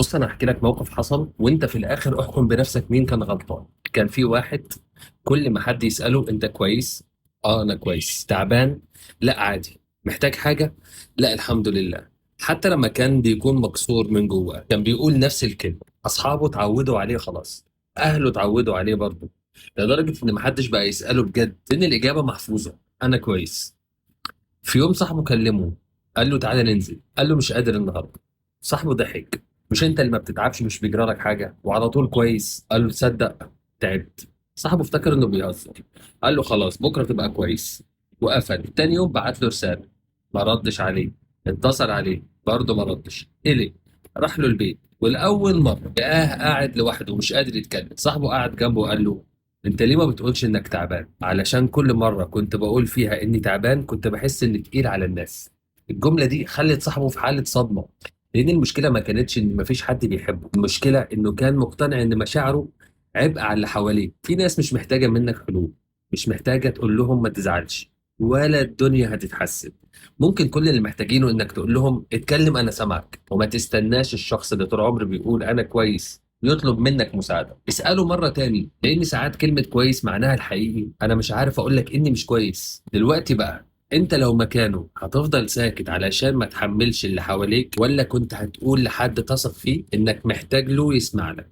بص انا هحكي لك موقف حصل وانت في الاخر احكم بنفسك مين كان غلطان. كان في واحد كل ما حد يسأله انت كويس؟ اه انا كويس. تعبان؟ لا عادي. محتاج حاجة؟ لا الحمد لله. حتى لما كان بيكون مكسور من جوه كان بيقول نفس الكلمة. اصحابه اتعودوا عليه خلاص، اهله اتعودوا عليه برضه، لدرجة ان محدش بقى يسأله بجد لان الاجابة محفوظة: انا كويس. في يوم صاحبه كلمه، قال له تعالى ننزل، قال له مش قادر النهارده. صاحبه ضحك: مش انت اللي ما بتتعبش؟ مش بيجرى لك حاجه وعلى طول كويس؟ قال له تصدق تعبت. صاحبه افتكر انه بيهزر، قال له خلاص بكره تبقى كويس، وقفل. تاني يوم بعت له رساله، ما ردش عليه. اتصل عليه برضه ما ردش. قلق، راح له البيت والاول مره لقاه قاعد لوحده ومش قادر يتكلم. صاحبه قاعد جنبه وقال له انت ليه ما بتقولش انك تعبان؟ علشان كل مرة كنت بقول فيها اني تعبان كنت بحس اني تقيل على الناس. الجملة دي خلت صاحبه في حالة صدمة، لان المشكلة ما كانتش ان مفيش حد بيحبه، المشكلة انه كان مقتنع ان مشاعره عبء على اللي حواليه. في ناس مش محتاجة منك حلول، مش محتاجة تقول لهم ما تزعلش ولا الدنيا هتتحسن. ممكن كل اللي محتاجينه انك تقول لهم اتكلم انا سامعك، وما تستناش الشخص اللي طول عمره بيقول انا كويس يطلب منك مساعدة. اسأله مرة تاني، لأن ساعات كلمة كويس معناها الحقيقي أنا مش عارف أقول لك إني مش كويس دلوقتي. بقى أنت لو مكانه هتفضل ساكت علشان ما تحملش اللي حواليك، ولا كنت هتقول لحد تثق فيه إنك محتاج له يسمع لك؟